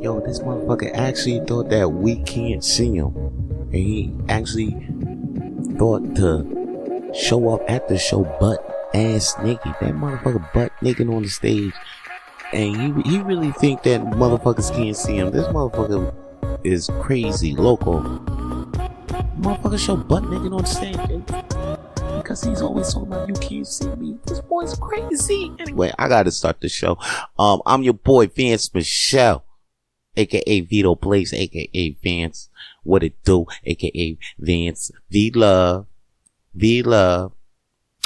yo, this motherfucker actually thought that we can't see him. And he actually thought to show up at the show butt ass naked. That motherfucker butt naked on the stage. And he really think that motherfuckers can't see him. This motherfucker is crazy, local. Motherfucker show butt naked on stage. Because he's always talking about you can't see me. This boy's crazy. Anyway, I gotta start the show. I'm your boy Vance Michelle, aka Vito Blaze, aka Vance. What it do, aka Vance V Love.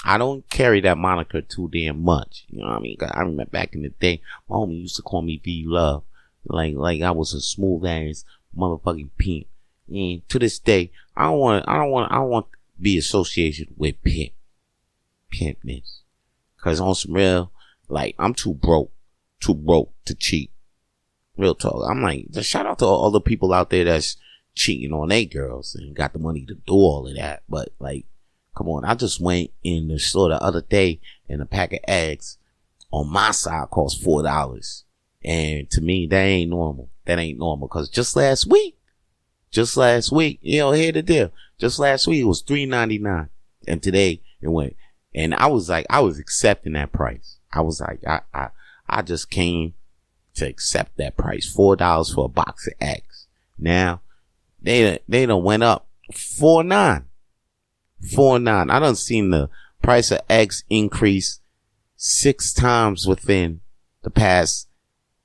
I don't carry that moniker too damn much. You know what I mean? I remember back in the day, my homie used to call me V Love. Like I was a smooth ass motherfucking pimp. And to this day, I don't want to be associated with pimpness. Cause on some real, like, I'm too broke to cheat. Real talk. I'm like, just shout out to all the people out there that's cheating on their girls and got the money to do all of that. But like, come on, I just went in the store the other day and a pack of eggs on my side cost $4. And to me, that ain't normal. Cause just last week, you know, hear the deal. Just last week it was $3.99, and today it went. And I was accepting that price. I was like, I just came to accept that price. $4 for a box of eggs. Now they done went up $4.9. I done seen the price of eggs increase 6 times within the past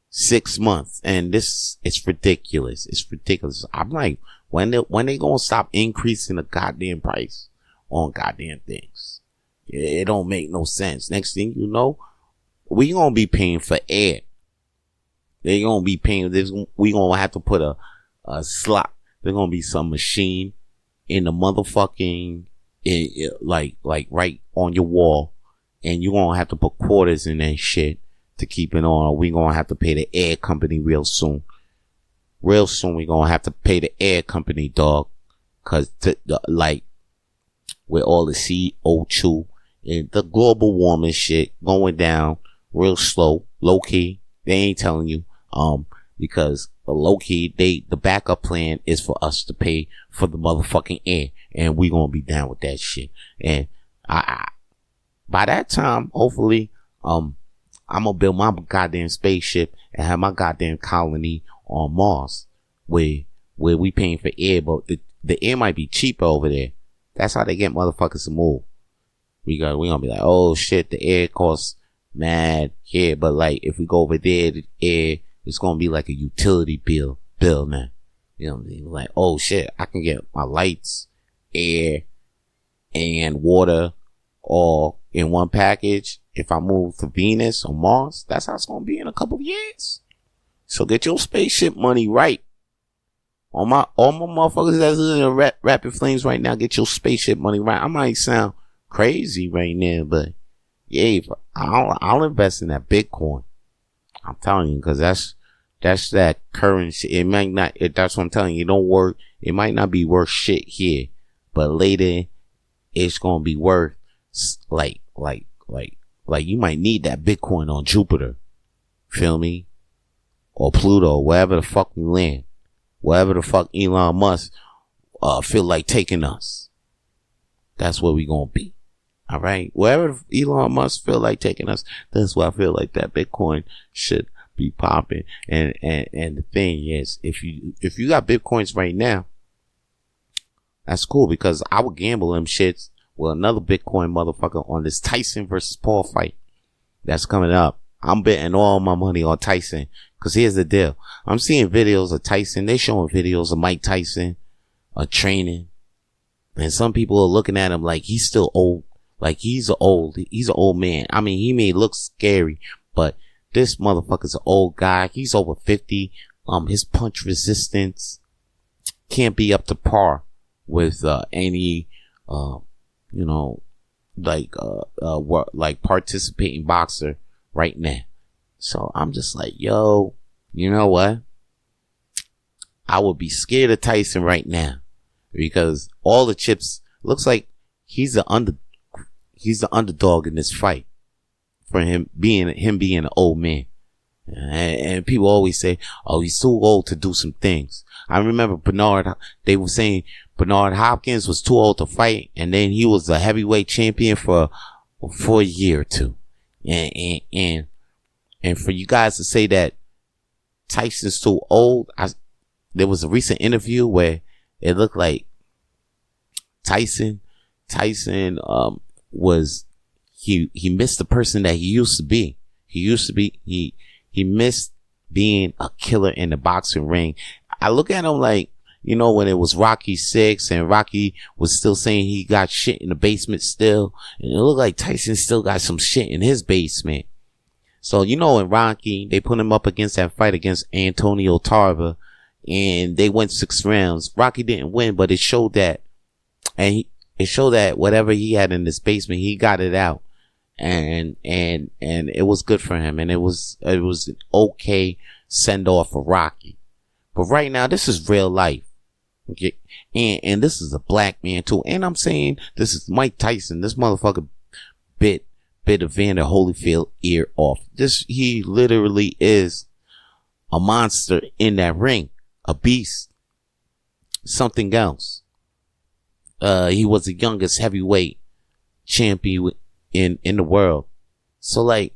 6 months, and it's ridiculous. It's ridiculous. I'm like, when they gonna stop increasing the goddamn price on goddamn things? It don't make no sense. Next thing you know, we gonna be paying for air. They gonna be paying this. We gonna have to put a slot. There's gonna be some machine in the motherfucking like right on your wall, and you gonna have to put quarters in that shit to keep it on. We gonna have to pay the air company real soon. We gonna have to pay the air company, dog. Cause like, with all the CO2 and the global warming shit going down real slow, low key. They ain't telling you, because low key, the backup plan is for us to pay for the motherfucking air, and we gonna be down with that shit. And I by that time, hopefully, I'm gonna build my goddamn spaceship and have my goddamn colony on Mars, where we paying for air, but the air might be cheaper over there. That's how they get motherfuckers to move. We gonna be like, oh shit, the air costs mad here, but like, if we go over there, the air, it's gonna be like a utility bill now. You know what I mean? Like, oh shit, I can get my lights, air, and water all in one package if I move to Venus or Mars. That's how it's gonna be in a couple of years. So get your spaceship money right. All my motherfuckers that's in Rapid Flames right now, get your spaceship money right. I might sound crazy right now, but yeah, I'll invest in that Bitcoin. I'm telling you, because that's that currency. It might not. That's what I'm telling you. It don't work. It might not be worth shit here, but later it's gonna be worth like you might need that Bitcoin on Jupiter. Feel me? Or Pluto, wherever the fuck we land. Wherever the fuck Elon Musk feel like taking us. That's where we gonna be. Alright? Wherever Elon Musk feel like taking us, that's where I feel like that Bitcoin should be popping. And the thing is, if you got Bitcoins right now, that's cool, because I would gamble them shits with another Bitcoin motherfucker on this Tyson versus Paul fight that's coming up. I'm betting all my money on Tyson. Cause here's the deal. I'm seeing videos of Tyson. They showing videos of Mike Tyson, training. And some people are looking at him like he's still old. Like he's an old man. I mean, he may look scary, but this motherfucker's an old guy. He's over 50. His punch resistance can't be up to par with, any, like participating boxer right now. So I'm just like, yo, you know what? I would be scared of Tyson right now, because all the chips, looks like he's the underdog in this fight, for him being an old man. And people always say, oh, he's too old to do some things. I remember they were saying Bernard Hopkins was too old to fight, and then he was a heavyweight champion for a year or two. And for you guys to say that Tyson's too old, there was a recent interview where it looked like Tyson was he missed the person that he used to be. He missed being a killer in the boxing ring. I look at him like, you know, when it was Rocky 6 and Rocky was still saying he got shit in the basement still, and it looked like Tyson still got some shit in his basement. So, you know, in Rocky, they put him up against that fight against Antonio Tarver, and they went 6 rounds. Rocky didn't win, but it showed that, it showed that whatever he had in his basement, he got it out. And it was good for him, and it was an okay send off for Rocky. But right now, this is real life. Okay. And this is a black man too. And I'm saying this is Mike Tyson. This motherfucker bit Evander Holyfield ear off. He literally is a monster in that ring, a beast, something else. He was the youngest heavyweight champion in the world. So like,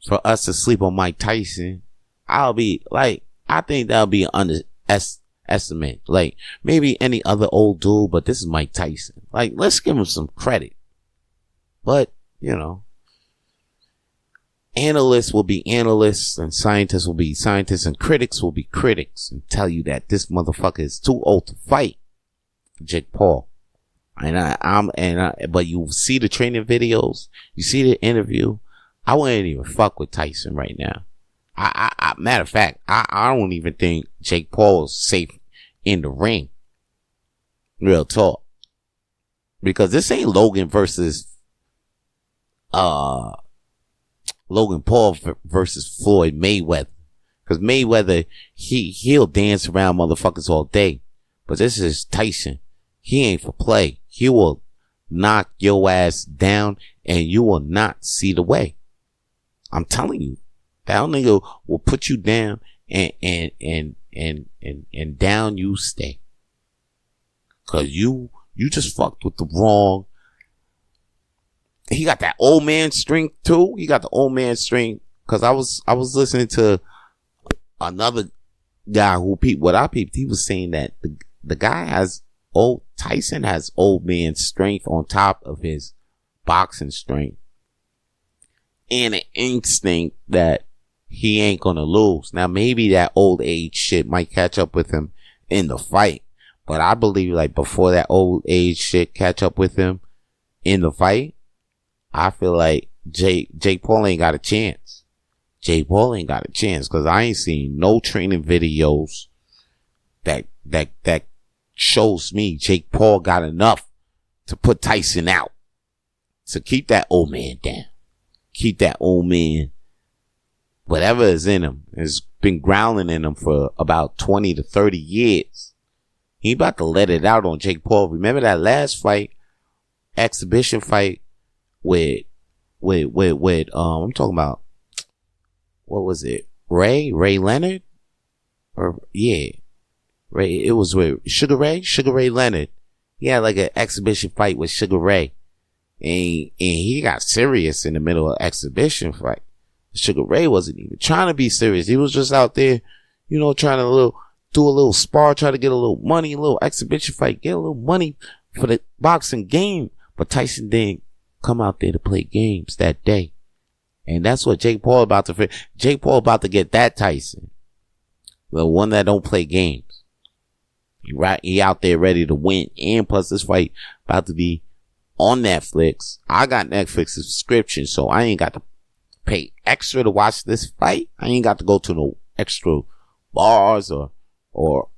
for us to sleep on Mike Tyson, I think that'll be an underestimate. Like, maybe any other old dude, but this is Mike Tyson. Like, let's give him some credit. But, you know, analysts will be analysts, and scientists will be scientists, and critics will be critics, and tell you that this motherfucker is too old to fight Jake Paul. But you see the training videos, you see the interview. I wouldn't even fuck with Tyson right now. Matter of fact, I don't even think Jake Paul is safe in the ring. Real talk. Because this ain't Logan versus, Logan Paul versus Floyd Mayweather. Because Mayweather, he'll dance around motherfuckers all day. But this is Tyson. He ain't for play. He will knock your ass down and you will not see the way. I'm telling you. That nigga will put you down and down you stay. Cause you just fucked with the wrong. He got that old man strength too. He got the old man strength. Cause I was listening to another guy who he was saying that the guy Tyson has old man strength on top of his boxing strength. And an instinct that he ain't gonna lose. Now maybe that old age shit might catch up with him in the fight. But I believe like before that old age shit catch up with him in the fight, I feel like Jake Paul ain't got a chance. Jake Paul ain't got a chance because I ain't seen no training videos that shows me Jake Paul got enough to put Tyson out. So keep that old man down. Keep that old man. Whatever is in him has been growling in him for about 20 to 30 years. He about to let it out on Jake Paul. Remember that last fight, exhibition fight with I'm talking about, what was it? Ray Leonard? It was with Sugar Ray Leonard. He had like an exhibition fight with Sugar Ray. And he got serious in the middle of exhibition fight. Sugar Ray wasn't even trying to be serious. He was just out there, you know, trying to do a little spar, try to get a little money, a little exhibition fight, get a little money for the boxing game. But Tyson didn't come out there to play games that day. And that's what Jake Paul about to get that Tyson. The one that don't play games. He out there ready to win. And plus this fight about to be on Netflix. I got Netflix subscription, so I ain't got to pay extra to watch this fight. I ain't got to go to no extra bars or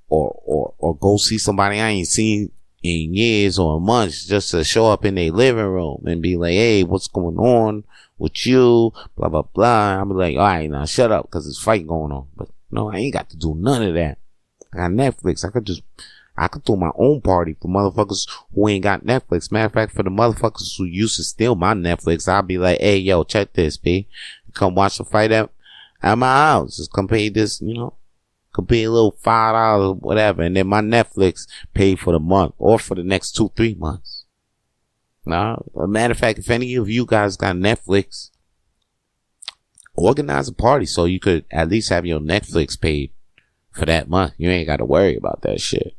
go see somebody I ain't seen in years or months just to show up in their living room and be like, hey, what's going on with you? Blah, blah, blah. I'll be like, all right, now shut up because there's fight going on. But no, I ain't got to do none of that. I got Netflix. I could throw my own party for motherfuckers who ain't got Netflix. Matter of fact, for the motherfuckers who used to steal my Netflix, I'll be like, hey, yo, check this, B. Come watch the fight at my house. Just come pay this, come pay a little $5, whatever. And then my Netflix paid for the month or for the next 2-3 months. Now, as a matter of fact, if any of you guys got Netflix, organize a party so you could at least have your Netflix paid for that month. You ain't got to worry about that shit.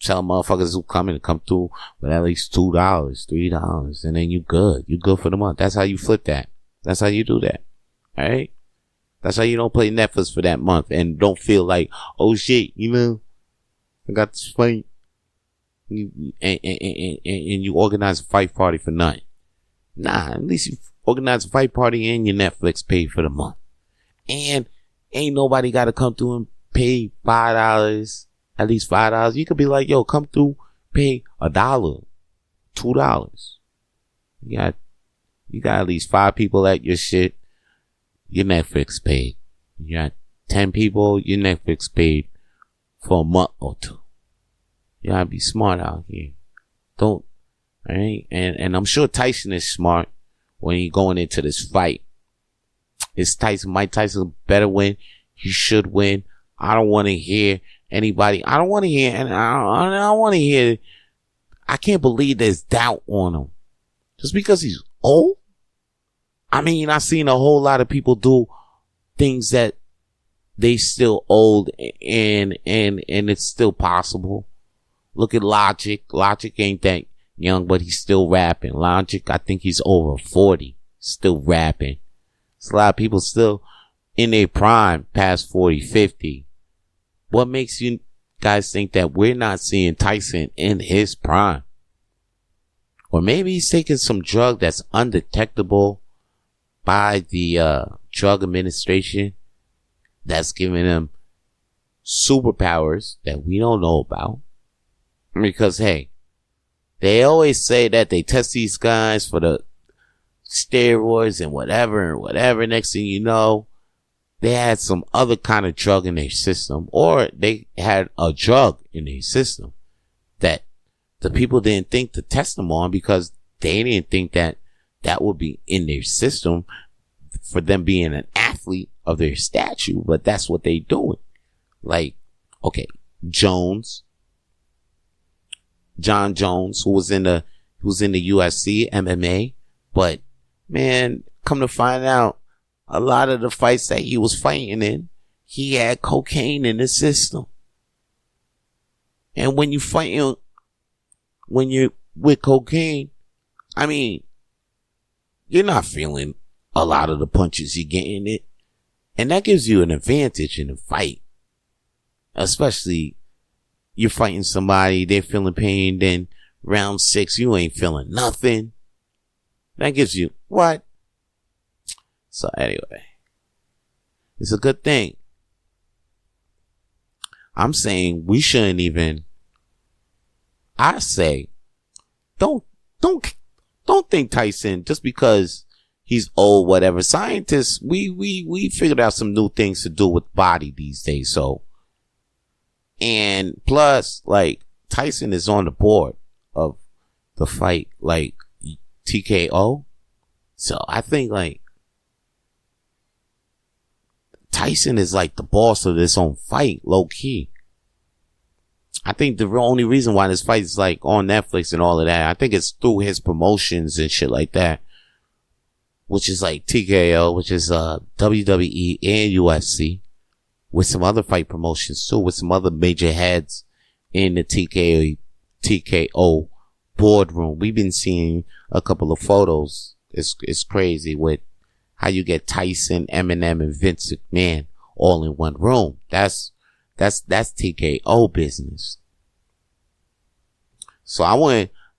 Tell motherfuckers who come through with at least $2, $3, and then you good. You good for the month. That's how you flip that. That's how you do that. Alright? That's how you don't play Netflix for that month and don't feel like, oh shit, I got this fight. And you organize a fight party for nothing. Nah, at least you organize a fight party and your Netflix paid for the month. And ain't nobody got to come through and pay $5, at least $5. You could be like, yo, come through, pay $1, $2. You got at least 5 people at your shit. Your Netflix paid. You got 10 people, your Netflix paid for a month or 2. You gotta be smart out here. Don't, alright? And I'm sure Tyson is smart when he going into this fight. Mike Tyson better win. He should win. I don't want to hear anybody. I don't want to hear, and I don't want to hear, I can't believe there's doubt on him. Just because he's old? I mean, I've seen a whole lot of people do things that they still old and it's still possible. Look at Logic. Logic ain't that young, but he's still rapping. Logic, I think he's over 40, still rapping. There's a lot of people still in their prime, past 40, 50. What makes you guys think that we're not seeing Tyson in his prime? Or maybe he's taking some drug that's undetectable by the drug administration that's giving him superpowers that we don't know about. Because, hey, they always say that they test these guys for the steroids and whatever. Next thing you know, they had some other kind of drug in their system, or they had a drug in their system that the people didn't think to test them on because they didn't think that that would be in their system for them being an athlete of their stature, but that's what they doing. Like, okay, John Jones, who was in the UFC MMA, but man, come to find out, a lot of the fights that he was fighting in, he had cocaine in his system. And when you're with cocaine, I mean, you're not feeling a lot of the punches you're getting it. And that gives you an advantage in a fight. Especially, you're fighting somebody, they're feeling pain, then round 6, you ain't feeling nothing. That gives you, what? So anyway, it's a good thing. I'm saying we shouldn't even, I say, don't think Tyson, just because he's old, whatever. Scientists, we figured out some new things to do with body these days. So, and plus, like, Tyson is on the board of the fight, like, TKO. So I think, like, Tyson is like the boss of this own fight, low key. I think the only reason why this fight is like on Netflix and all of that, I think it's through his promotions and shit like that, which is like TKO, which is WWE and UFC, with some other fight promotions too, with some other major heads in the TKO boardroom. We've been seeing a couple of photos. It's crazy with how you get Tyson, Eminem, and Vince McMahon all in one room. That's TKO business. So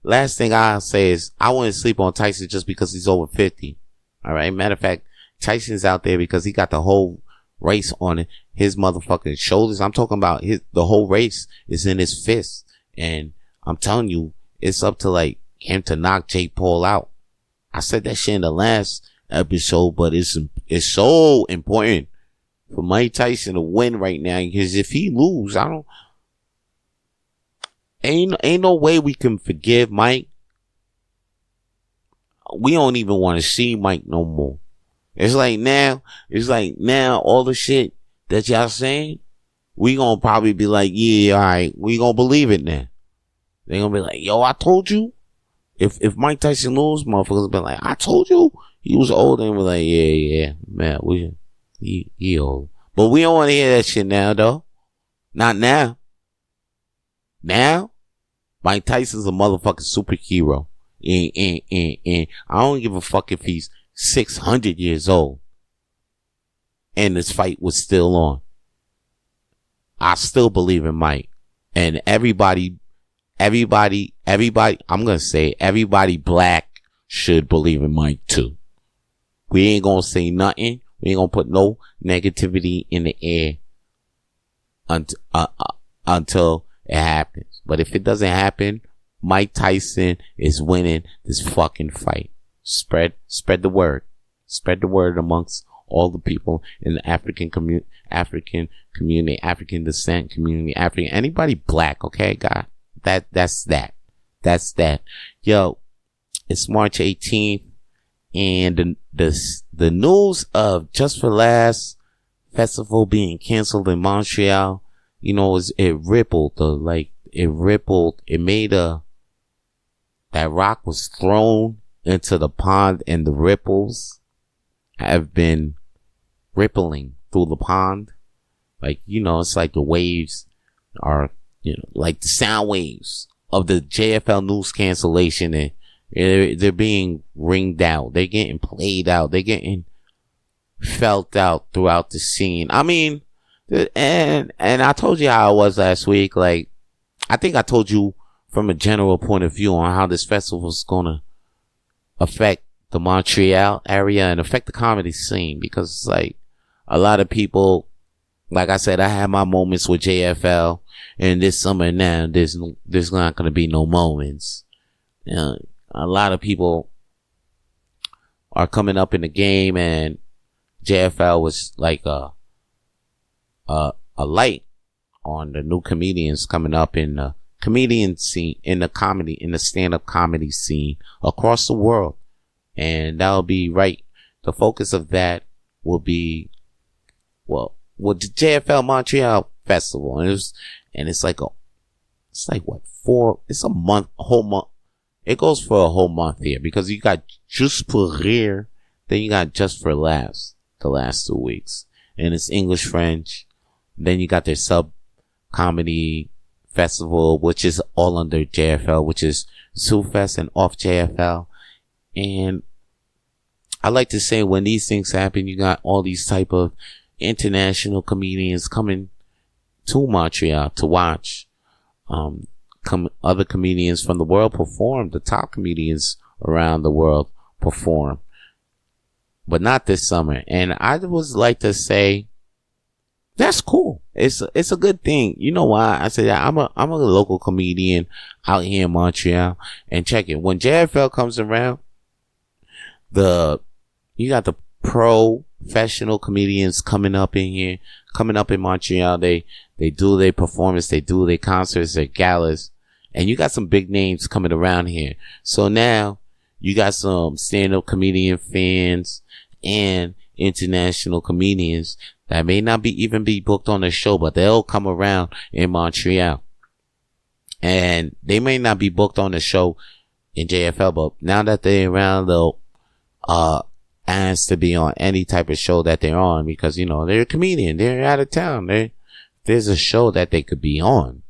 last thing I'll say is I wouldn't sleep on Tyson just because he's over 50. All right. Matter of fact, Tyson's out there because he got the whole race on his motherfucking shoulders. I'm talking about the whole race is in his fists. And I'm telling you, it's up to like him to knock Jake Paul out. I said that shit in the last episode, but it's so important for Mike Tyson to win right now, because if he lose, ain't no way we can forgive Mike. We don't even want to see Mike no more. It's like now all the shit that y'all saying, we gonna probably be like, yeah, all right, we gonna believe it now. They gonna be like, yo, I told you. If Mike Tyson lose, motherfuckers be like, I told you he was old, and we're like, yeah, man, he old. But we don't want to hear that shit now, though. Not now. Now, Mike Tyson's a motherfucking superhero. And I don't give a fuck if he's 600 years old and this fight was still on. I still believe in Mike. And everybody, I'm gonna say everybody black should believe in Mike too. We ain't gonna say nothing. We ain't gonna put no negativity in the air until it happens. But if it doesn't happen, Mike Tyson is winning this fucking fight. Spread the word. Spread the word amongst all the people in the African community, African descent community, anybody black, okay, God? That's that. Yo, it's March 18th, and the news of Just for Laughs festival being canceled in Montreal, you know, it rippled. It made that rock was thrown into the pond, and the ripples have been rippling through the pond. Like, you know, it's like the waves are, you know, like the sound waves of the JFL news cancellation, and they're being ringed out. They're getting played out. They're getting felt out throughout the scene. I mean, and I told you how I was last week. Like, I think I told you from a general point of view on how this festival is gonna affect the Montreal area and affect the comedy scene, because it's like a lot of people, like I said, I had my moments with JFL, and this summer now there's not gonna be no moments. You know, a lot of people are coming up in the game, and JFL was like a light on the new comedians coming up in the comedian scene, in the stand-up comedy scene across the world. And that'll be right. The focus of that will be, well, the JFL Montreal Festival. And it's like it's a whole month. It goes for a whole month here, because you got Juste pour rire, then you got Just for Laughs the last 2 weeks. And it's English, French. Then you got their sub comedy festival, which is all under JFL, which is ZooFest and Off JFL. And I like to say, when these things happen, you got all these type of international comedians coming to Montreal to watch other comedians from the world perform. The top comedians around the world perform, but not this summer. And I would like to say, that's cool. It's a good thing. You know why I say that? I'm a local comedian out here in Montreal, and check it. When JFL comes around, you got the professional comedians coming up in Montreal. They do their performance, they do their concerts, their galas, and you got some big names coming around here. So now you got some stand-up comedian fans and international comedians that may not even be booked on the show, but they'll come around in Montreal. And they may not be booked on the show in JFL, but now that they're around, they'll ask to be on any type of show that they're on, because, you know, they're a comedian, they're out of town, there's a show that they could be on.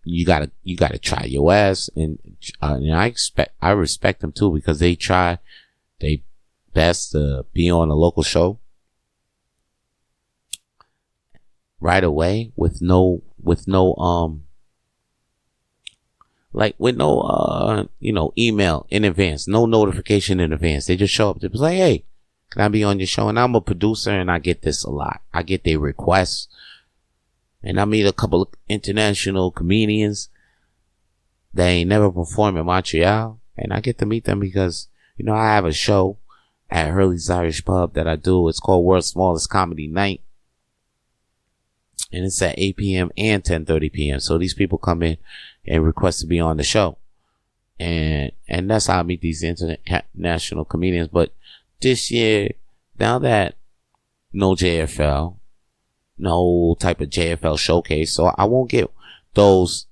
You gotta try your ass, and I respect them too, because they try they best to be on a local show right away with no email in advance, no notification in advance. They just show up. They're like, hey, can I be on your show? And I'm a producer, and I get this a lot. I get their requests, and I meet a couple of international comedians that ain't never performed in Montreal, and I get to meet them because, you know, I have a show at Hurley's Irish Pub that I do. It's called World's Smallest Comedy Night, and it's at 8 p.m. and 10:30 p.m. So these people come in and request to be on the show, and that's how I meet these international comedians. But this year, now that no JFL, no type of JFL showcase, so I won't get those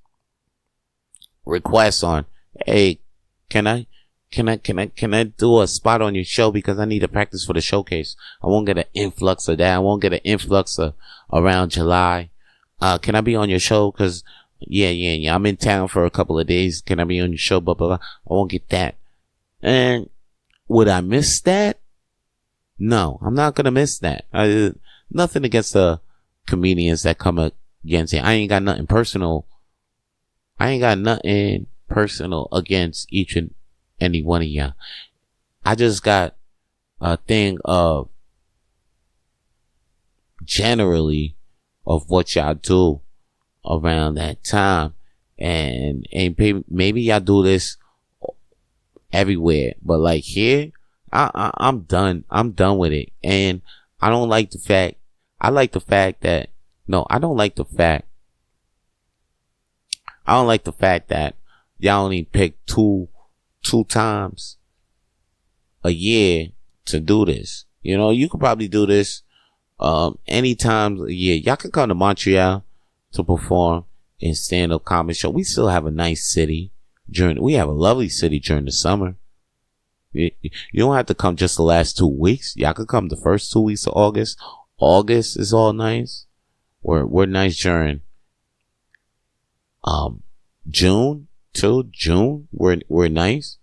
requests on, hey, can I do a spot on your show because I need to practice for the showcase. I won't get an influx of that. I won't get an influx of around July. Can I be on your show? Cause yeah. I'm in town for a couple of days. Can I be on your show? Blah, blah, blah. I won't get that. And would I miss that? No, I'm not gonna miss that. Nothing against the comedians that come against it. I ain't got nothing personal against each and any one of y'all. I just got a thing of generally of what y'all do around that time. And maybe y'all do this everywhere, but like here, I'm done. I'm done with it. And I don't like the fact that y'all only pick two times a year to do this. You know, you could probably do this any time a year. Y'all can come to Montreal to perform in stand-up comedy show. We still have a nice city we have a lovely city during the summer. You don't have to come just the last 2 weeks. Y'all could come the first 2 weeks of August. August is all nice. We're nice during June too. June we're nice.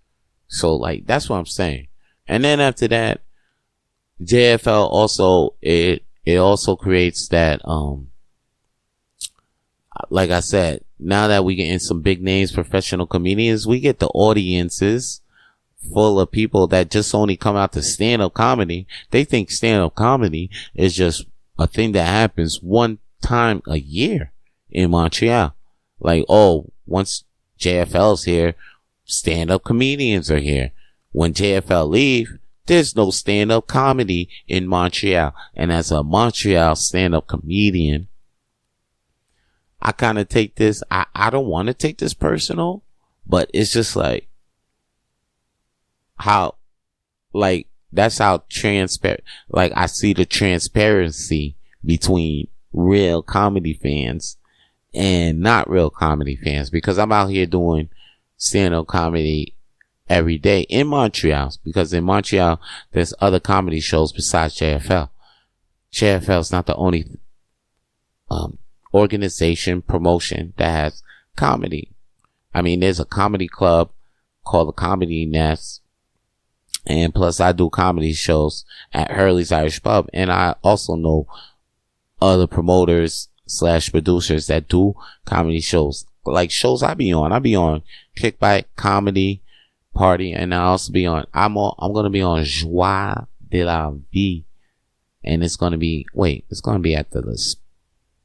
So like that's what I'm saying. And then after that, JFL also it also creates that like I said, now that we get in some big names, professional comedians, we get the audiences full of people that just only come out to stand-up comedy. They think stand-up comedy is just a thing that happens one time a year in Montreal. Like, oh, once JFL's here, stand-up comedians are here. When JFL leave, there's no stand-up comedy in Montreal. And as a Montreal stand-up comedian, I kind of take this, I don't want to take this personal, but it's just like, how, like, that's how transparent, like, I see the transparency between real comedy fans and not real comedy fans, because I'm out here doing stand-up comedy every day in Montreal, because in Montreal, there's other comedy shows besides JFL. JFL is not the only, organization, promotion that has comedy. I mean, there's a comedy club called the Comedy Nest. And plus I do comedy shows at Hurley's Irish Pub. And I also know other promoters / producers that do comedy shows. Like shows I be on. I be on Kickback Comedy Party. And I also be on, I'm going to be on Joie de la Vie. And it's going to be at the,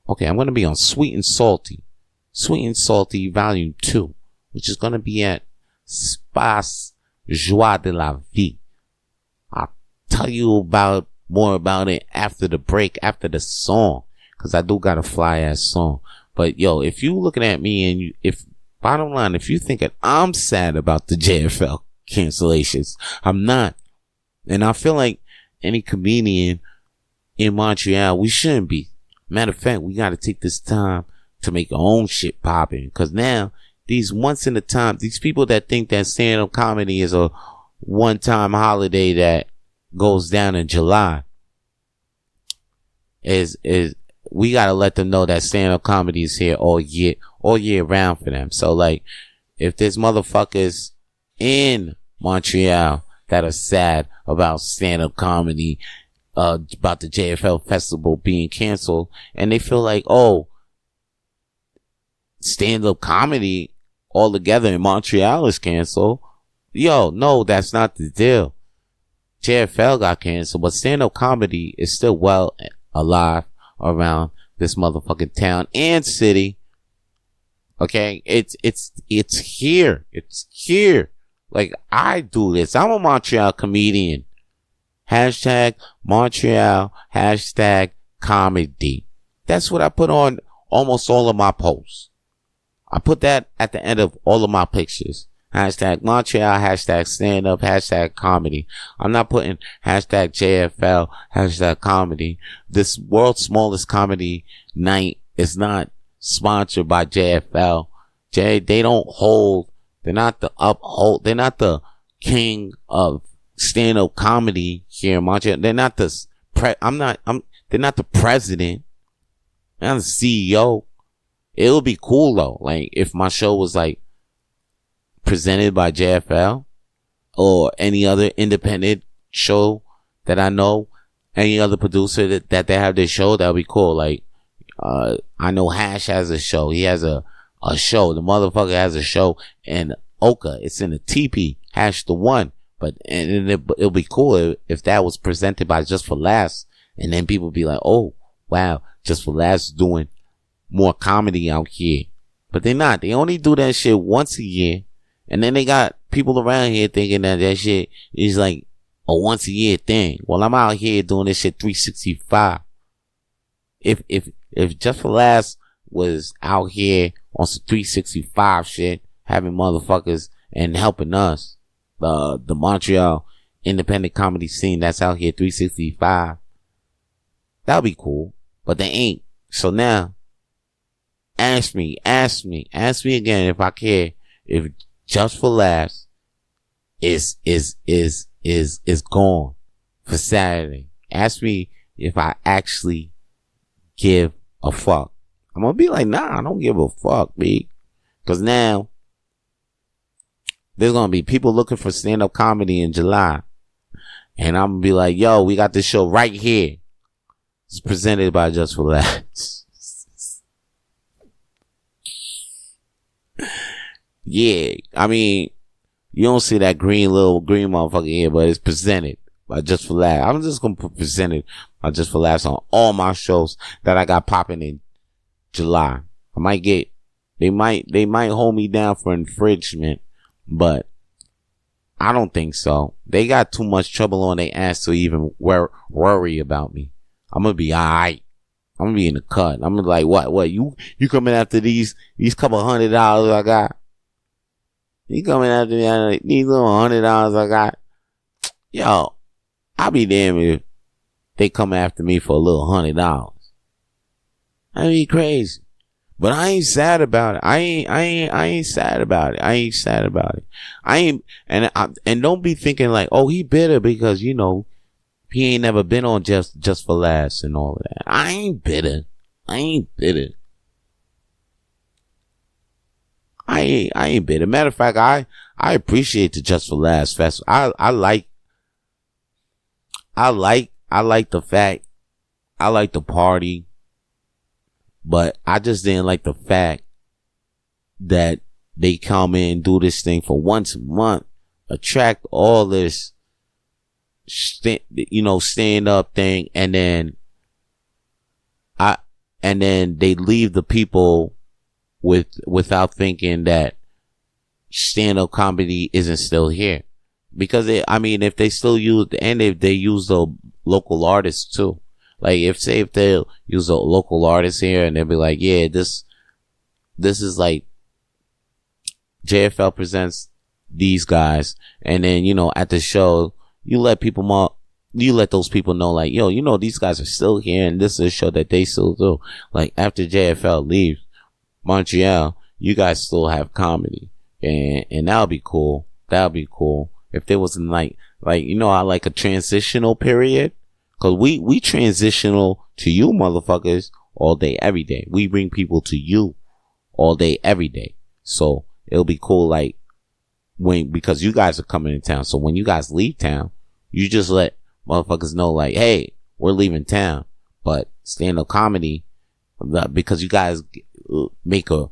okay, I'm going to be on Sweet and Salty Volume 2, which is going to be at Space Joie de la Vie. I'll tell you more about it after the break, after the song, because I do got a fly ass song. But yo, if you looking at me and bottom line, if you thinking I'm sad about the JFL cancellations, I'm not. And I feel like any comedian in Montreal, we shouldn't be. Matter of fact, we got to take this time to make our own shit popping. Because now, these once in a time, these people that think that stand-up comedy is a one-time holiday that goes down in July, we got to let them know that stand-up comedy is here all year round for them. So like, if there's motherfuckers in Montreal that are sad about stand-up comedy, about the JFL festival being canceled, and they feel like, oh, stand-up comedy altogether in Montreal is canceled. Yo, no, that's not the deal. JFL got canceled, but stand-up comedy is still well alive around this motherfucking town and city. Okay, it's here. It's here. Like, I do this. I'm a Montreal comedian. Hashtag Montreal, hashtag comedy. That's what I put on almost all of my posts. I put that at the end of all of my pictures. Hashtag Montreal, hashtag stand up, hashtag comedy. I'm not putting hashtag JFL, hashtag comedy. This world's smallest comedy night is not sponsored by JFL. They don't hold, they're not the king of stand up comedy here in Montreal. They're not the, they're not the president. They're not the CEO. It would be cool though. Like if my show was like, presented by JFL or any other independent show that I know, any other producer that they have their show, that would be cool. Like, I know Hash has a show. He has a show. The motherfucker has a show in Oka. It's in a TP. Hash the one. But, and it'll be cool if that was presented by Just for Laughs. And then people be like, oh, wow, Just for Laughs is doing more comedy out here. But they're not. They only do that shit once a year. And then they got people around here thinking that shit is like a once a year thing. Well, I'm out here doing this shit 365. If Just for Laughs was out here on some 365 shit, having motherfuckers and helping us, the Montreal independent comedy scene that's out here 365, that'd be cool. But they ain't. So now, ask me again if I care, if Just for Laughs is gone for Saturday. Ask me if I actually give a fuck. I'm gonna be like, nah, I don't give a fuck, B. Cause now there's gonna be people looking for stand-up comedy in July. And I'm gonna be like, yo, we got this show right here. It's presented by Just for Laughs. Yeah, I mean, you don't see that little green motherfucker here, but it's presented by Just for Laughs. I'm just gonna put presented by Just for Laughs on all my shows that I got popping in July. They might hold me down for infringement, but I don't think so. They got too much trouble on their ass to even worry about me. I'm gonna be alright. I'm gonna be in the cut. I'm gonna be like, what? You coming after these couple $100 I got? You coming after me, these little $100 I got? Yo, I'll be damned if they come after me for a little $100. That'd be crazy. But I ain't sad about it. I ain't sad about it. I ain't sad about it. And don't be thinking like, oh, he bitter because, you know, he ain't never been on just for Laughs and all of that. I ain't bitter. I ain't bitter. Matter of fact, I appreciate the Just for Laughs festival. I like the fact, I like the party, but I just didn't like the fact that they come in and do this thing for once a month, attract all this, stand up thing, and then they leave the people without thinking that stand-up comedy isn't still here. Because if they still use, and if they use the local artists too. Like if they use a local artist here and they'll be like, yeah, this is like JFL presents these guys, and then, at the show, you let those people know, like, yo, these guys are still here and this is a show that they still do. Like after JFL leaves Montreal, you guys still have comedy, and that'll be cool. If there wasn't like I like a transitional period, cause we transitional to you motherfuckers all day, every day. We bring people to you all day, every day. So it'll be cool, like because you guys are coming in town. So when you guys leave town, you just let motherfuckers know, like, hey, we're leaving town. But stand-up comedy, because you guys make a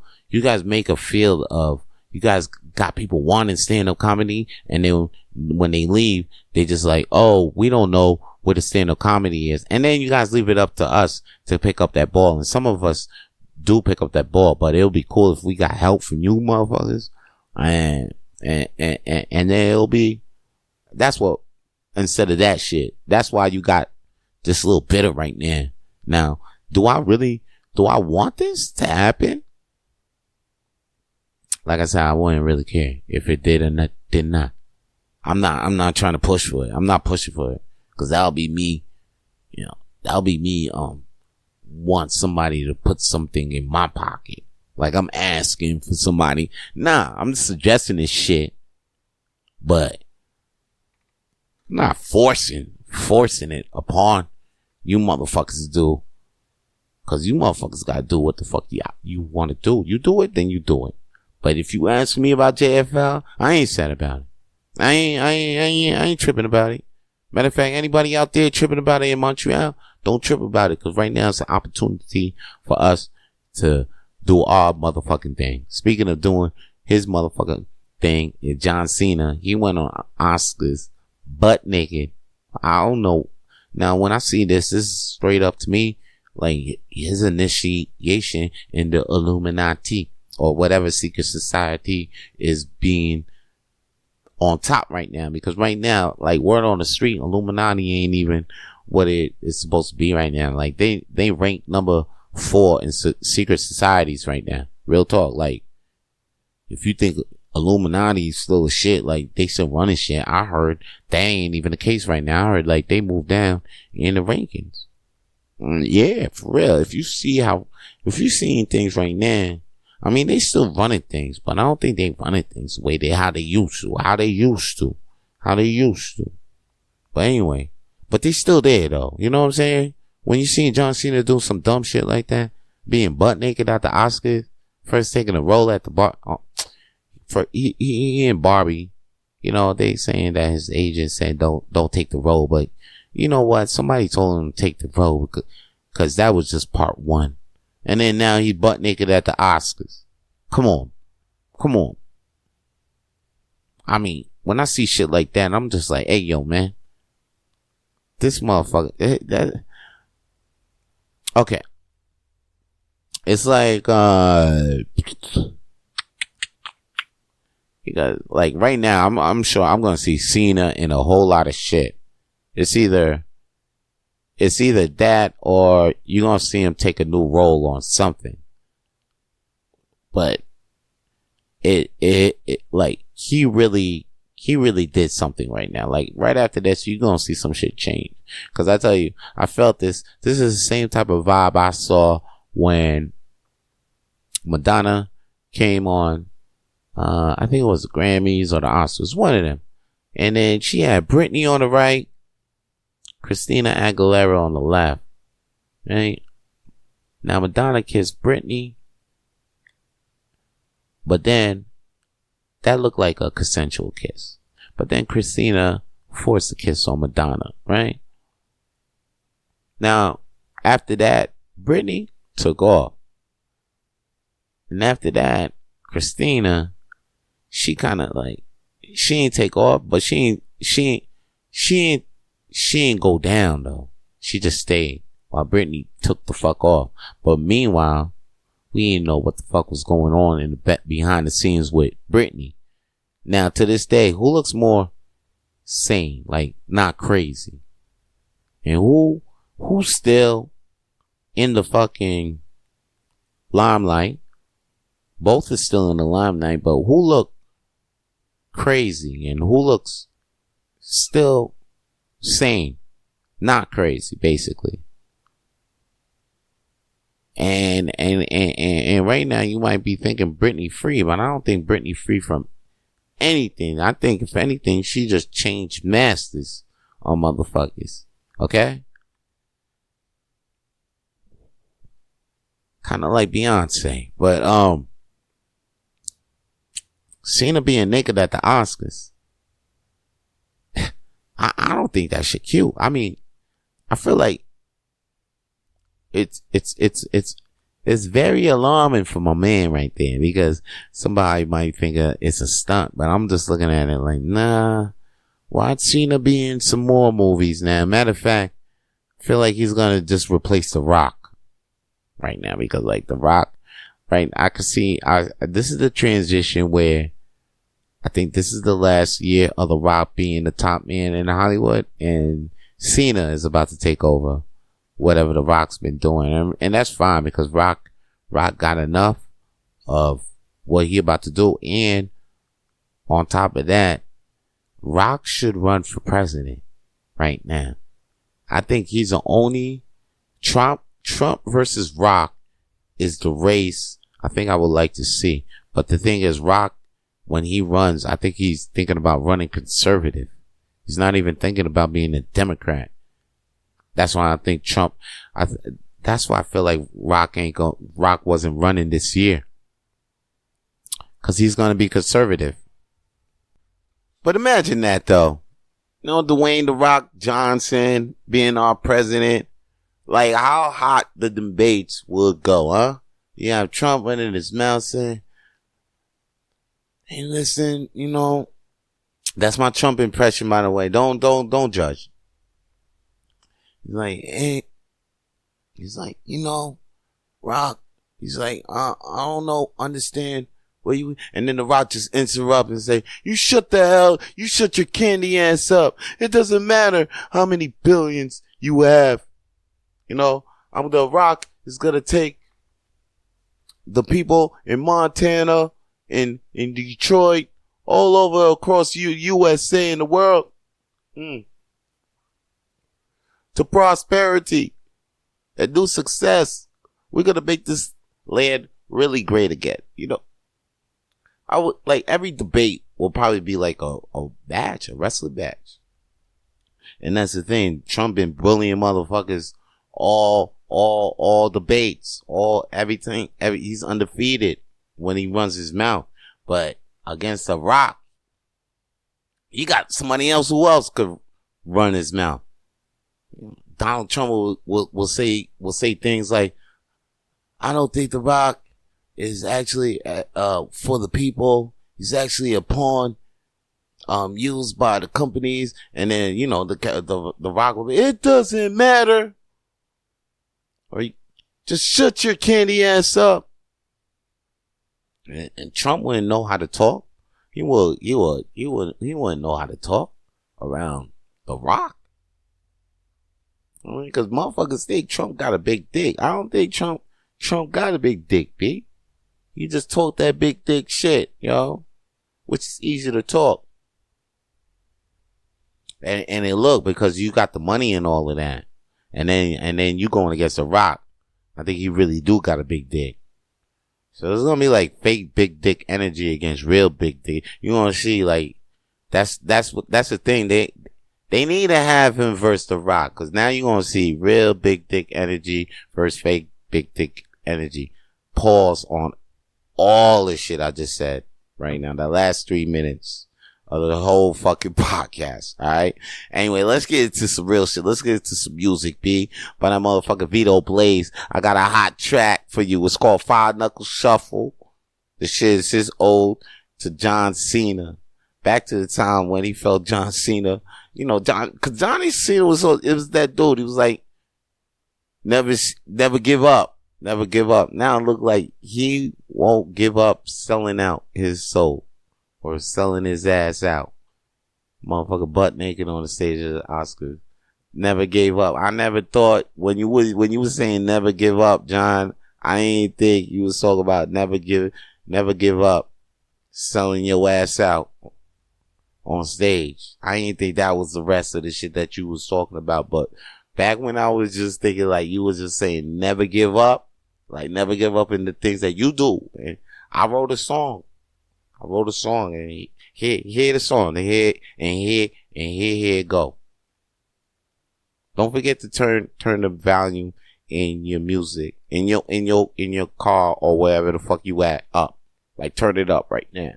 field of, you guys got people wanting stand-up comedy, and then when they leave, they just like, oh, we don't know what the stand-up comedy is. And then you guys leave it up to us to pick up that ball. And some of us do pick up that ball, but it'll be cool if we got help from you motherfuckers. And then it'll be, that's what, instead of that shit, that's why you got this little bitter right now. Now, do I want this to happen? like I said, I wouldn't really care if it did or not, did not. I'm not trying to push for it. I'm not pushing for it. Cause that'll be me, that'll be me, want somebody to put something in my pocket. Like I'm asking for somebody. Nah, I'm just suggesting this shit. But I'm not forcing it upon you motherfuckers to do. Cause you motherfuckers gotta do what the fuck you want to do. You do it, then you do it. But if you ask me about JFL, I ain't sad about it. I ain't tripping about it. Matter of fact, anybody out there tripping about it in Montreal, don't trip about it. Cause right now it's an opportunity for us to do our motherfucking thing. Speaking of doing his motherfucking thing, John Cena, he went on Oscars butt naked. I don't know. Now, when I see this is straight up to me like his initiation in the Illuminati or whatever secret society is being on top right now. Because right now, like word on the street, Illuminati ain't even what it is supposed to be right now. Like they rank number 4 in secret societies right now. Real talk. Like if you think Illuminati is still a shit, like they still running shit, I heard that ain't even the case right now. I heard like they moved down in the rankings. Yeah, for real. If you seeing things right now, I mean, they still running things, but I don't think they running things the way how they used to. But anyway, but they still there though. You know what I'm saying? When you see John Cena do some dumb shit like that, being butt naked at the Oscars, first taking a role at the bar, he and Barbie, they saying that his agent said don't take the role, but you know what? Somebody told him to take the role because that was just part 1. And then now he butt naked at the Oscars. Come on. I mean, when I see shit like that, I'm just like, hey, yo, man. This motherfucker. Okay. It's like, because like right now, I'm sure I'm going to see Cena in a whole lot of shit. It's either that or you're going to see him take a new role on something. But it like he really did something right now. Like right after this, you're going to see some shit change. Cause I tell you, I felt this is the same type of vibe I saw when Madonna came on, I think it was the Grammys or the Oscars, one of them. And then she had Britney on the right, Christina Aguilera on the left. Right? Now Madonna kissed Britney, but then that looked like a consensual kiss. But then Christina forced a kiss on Madonna, right? Now, after that, Britney took off. And after that, Christina, she kind of like, she ain't take off, but she ain't go down though. She just stayed while Britney took the fuck off. But meanwhile, we didn't know what the fuck was going on in the behind the scenes with Britney. Now to this day, who looks more sane, like not crazy, and who's still in the fucking limelight? Both are still in the limelight, but who look crazy and who looks still sane, not crazy, basically. And right now you might be thinking Britney free, but I don't think Britney free from anything. I think if anything, she just changed masters on motherfuckers. Okay? Kind of like Beyonce, but Cena being naked at the Oscars. I don't think that shit cute. I mean, I feel like it's very alarming for my man right there, because somebody might think it's a stunt, but I'm just looking at it like, nah, watch Cena be in some more movies now. Matter of fact, I feel like he's gonna just replace The Rock right now, because like The Rock, right, I can see, this is the transition where I think this is the last year of The Rock being the top man in Hollywood, and Cena is about to take over whatever The Rock's been doing. And that's fine, because Rock got enough of what he about to do. And on top of that, Rock should run for president right now. I think he's the only Trump versus Rock is the race I think I would like to see. But the thing is, Rock, when he runs, I think he's thinking about running conservative. He's not even thinking about being a Democrat. That's why I think Trump, that's why I feel like Rock wasn't running this year. Cause he's going to be conservative. But imagine that though. You know, Dwayne The Rock Johnson being our president. Like how hot the debates would go, huh? You have Trump running his mouth saying, hey, listen, you know, that's my Trump impression, by the way. Don't judge. He's like, hey, he's like, you know, Rock. He's like, I don't know, understand where you, and then The Rock just interrupt and say, you shut your candy ass up. It doesn't matter how many billions you have. You know, The Rock is gonna take the people in Montana, in Detroit, all over across USA and the world, to prosperity and new success. We're gonna make this land really great again. You know, I would like every debate will probably be like a wrestling match. And that's the thing. Trump been bullying motherfuckers all debates, everything. He's undefeated when he runs his mouth. But against The Rock, he got somebody else who else could run his mouth. Donald Trump will say things like, I don't think The Rock is actually for the people. He's actually a pawn used by the companies. And then, you know, the Rock will be, it doesn't matter. Or just shut your candy ass up. And Trump wouldn't know how to talk. He wouldn't know how to talk around The Rock. I mean, cause motherfuckers think Trump got a big dick. I don't think Trump got a big dick, B. He just talk that big dick shit, yo. Which is easy to talk. And it look, because you got the money and all of that. And then you going against The Rock. I think he really do got a big dick. So there's gonna be like fake big dick energy against real big dick. You gonna see like, that's the thing. They need to have him versus The Rock. Cause now you're gonna see real big dick energy versus fake big dick energy. Pause on all the shit I just said right now. The last 3 minutes of the whole fucking podcast. Alright. Anyway, let's get into some real shit. Let's get into some music, B. By that motherfucking Vito Blaze. I got a hot track for you. It's called Five Knuckle Shuffle. The shit is his ode to John Cena. Back to the time when he felt John Cena. You know, cause Johnny Cena it was that dude. He was like, never give up. Never give up. Now it look like he won't give up selling out his soul. Or selling his ass out. Motherfucker butt naked on the stage of the Oscars. Never gave up. I never thought when you was saying never give up, John, I ain't think you was talking about never give up selling your ass out on stage. I ain't think that was the rest of the shit that you was talking about. But back when I was just thinking like you was just saying never give up, like never give up in the things that you do. And I wrote a song and hear the song and here it go. Don't forget to turn the volume in your music, in your car or wherever the fuck you at up. Like turn it up right now.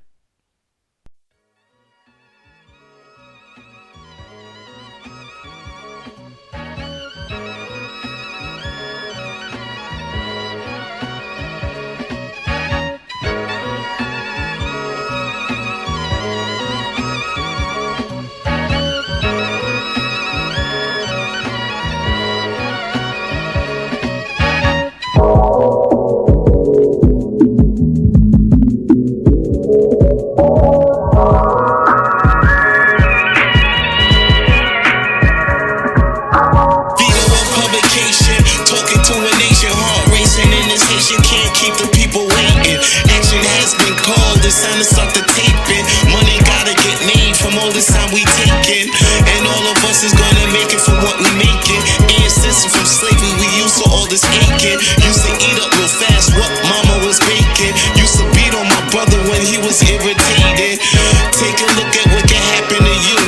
Keep the people waiting. Action has been shoulders aching. Used to eat up real fast what mama was baking. Used to beat on my brother when he was irritated. Take a look at what can happen to you.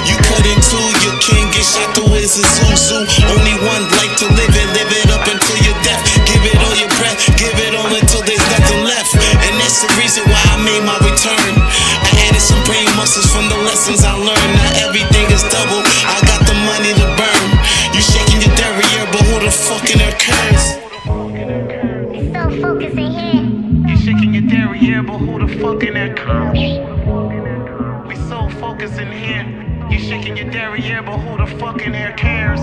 You cut into your king, get shot through his Zuzu. Only one life to live it, live it up until your death. Give it all your breath, give it all until there's nothing left. And that's the reason why I made my return. I added some brain muscles from the lessons I learned. Now everything is double, I got the money to burn. You shaking your derriere, but who the fuck in her curves? It's so focused in here. You shaking your derriere, but who the fuck in her curves? We so focused in here. You shaking your derriere, but who the fuck in here cares?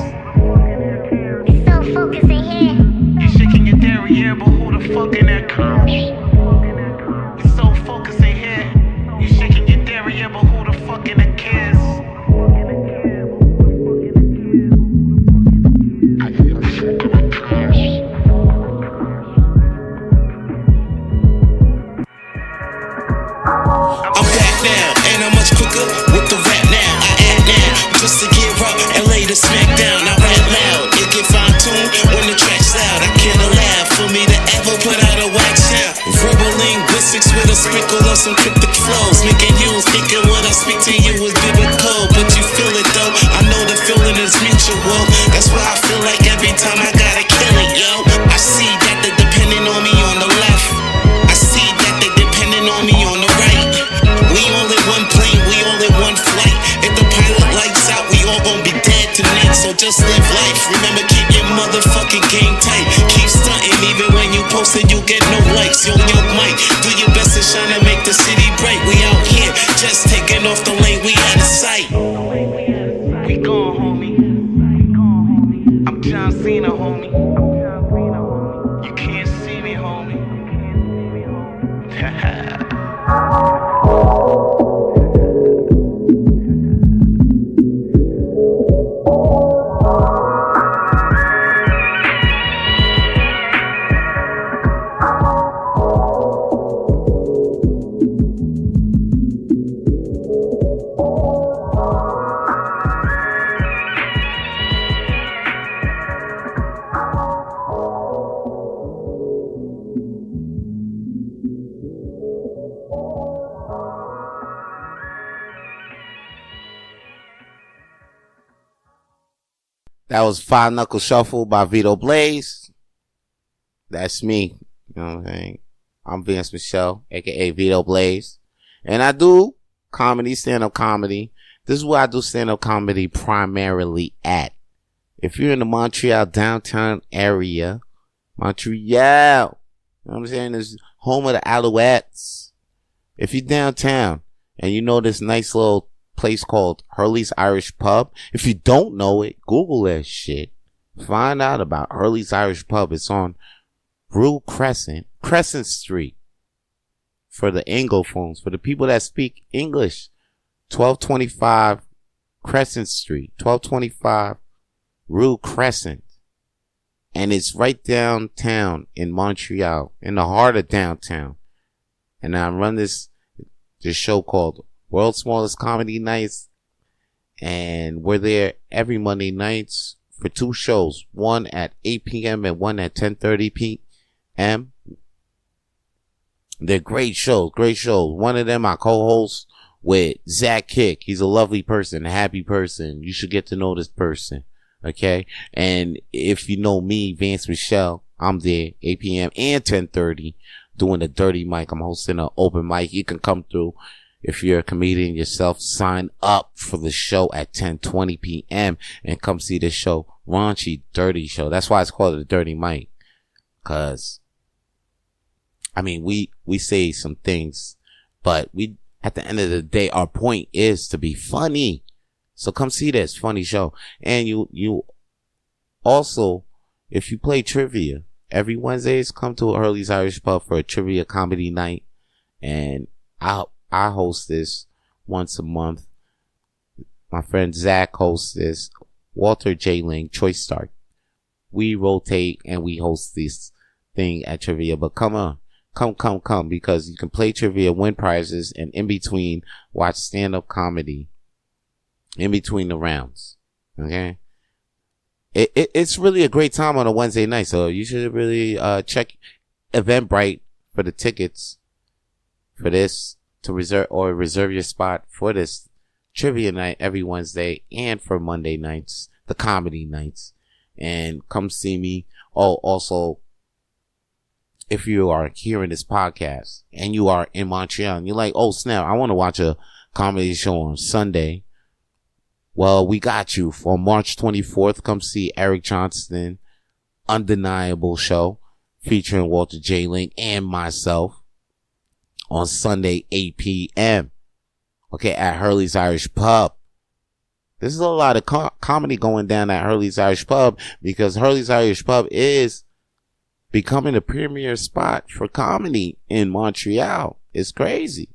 It's so focused in here. You shaking your derriere, but who the fuck in there comes? We so focused in here. You shaking your derriere, but who the fuck in there cares? I feel sick of the cars. I'm back now, and I'm much quicker with the rap now. I act now, just to give up and lay the smack down. I rap loud, it get fine-tuned when the track's loud. I can't allow for me to ever put out a wax sound. Verbal linguistics with a sprinkle of some cryptic flows, making you thinking what I speak to you is biblical. But you feel it though, I know the feeling is mutual. That's why I feel like every time I gotta kill it, yo. I see that they're depending on me on the left. I see that they're depending on me on the right. We all in one plane, we all in one flight. If the pilot lights out, we all gon' be dead tonight. So just live life. Remember, keep your motherfucking game tight. Keep stunting, even when you post it, you get no likes. Yo, young Mike, do your best to shine and make the city bright. We out here, just taking off the lane, we out of sight. We gone, homie. I'm John Cena, homie. You can't see me, homie. That was Five Knuckle Shuffle by Vito Blaze. That's me. You know what I'm saying? I'm Vance Michelle, aka Vito Blaze. And I do comedy, stand-up comedy. This is where I do stand-up comedy primarily at. If you're in the Montreal downtown area, Montreal, you know what I'm saying? It's home of the Alouettes. If you're downtown and you know this nice little place called Hurley's Irish Pub, if you don't know it, Google that shit. Find out about Hurley's Irish Pub. It's on Rue Crescent Street. For the Anglophones, for the people that speak English, 1225 Crescent Street, 1225 Rue Crescent. And it's right downtown in Montreal, in the heart of downtown. And I run this show called World's Smallest Comedy Nights. And we're there every Monday nights for 2 shows. One at 8 p.m. and one at 10:30 p.m. They're great shows, great shows. One of them I co-host with Zach Kick. He's a lovely person, a happy person. You should get to know this person. Okay? And if you know me, Vance Michelle, I'm there 8 p.m. and 10:30 doing the dirty mic. I'm hosting an open mic. You can come through. If you're a comedian yourself, sign up for the show at 10:20 p.m. and come see the show. Raunchy, dirty show. That's why it's called a dirty mic. Cause, I mean, we say some things, but at the end of the day, our point is to be funny. So come see this funny show. And you also, if you play trivia, every Wednesdays, come to Hurley's Irish Pub for a trivia comedy night. And I host this once a month. My friend Zach hosts this. Walter J. Ling, Choice Start. We rotate and we host this thing at trivia. But come on. Come, because you can play trivia, win prizes, and in between, watch stand-up comedy in between the rounds. Okay? it's really a great time on a Wednesday night. So you should really check Eventbrite for the tickets for this to reserve your spot for this trivia night every Wednesday and for Monday nights, the comedy nights. And come see me. Oh, also, if you are hearing this podcast and you are in Montreal and you're like, oh snap, I want to watch a comedy show on Sunday. Well, we got you for March 24th. Come see Eric Johnston, Undeniable Show, featuring Walter J. Link and myself on Sunday, 8 p.m. Okay, at Hurley's Irish Pub. There's a lot of comedy going down at Hurley's Irish Pub because Hurley's Irish Pub is becoming a premier spot for comedy in Montreal. It's crazy.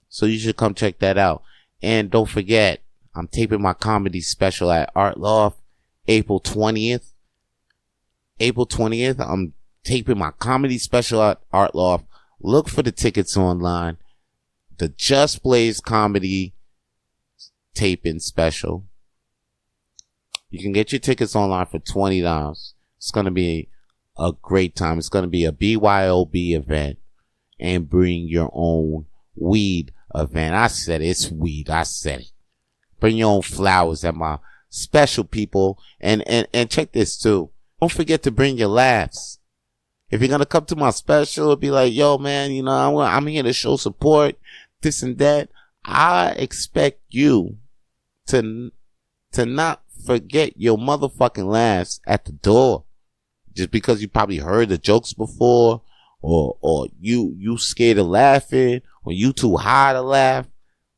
So you should come check that out. And don't forget, I'm taping my comedy special at Art Loft April 20th. April 20th, I'm taping my comedy special at Art Loft. Look for the tickets online. The Just Blaze comedy taping special. You can get your tickets online for $20. It's going to be a great time. It's going to be a BYOB event and bring your own weed event. I said it. It's weed. I said it. Bring your own flowers at my special, people. And check this too. Don't forget to bring your laughs. If you're going to come to my special, be like, yo, man, you know, I'm here to show support, this and that. I expect you to not forget your motherfucking laughs at the door. Just because you probably heard the jokes before, or you scared of laughing, or you too high to laugh.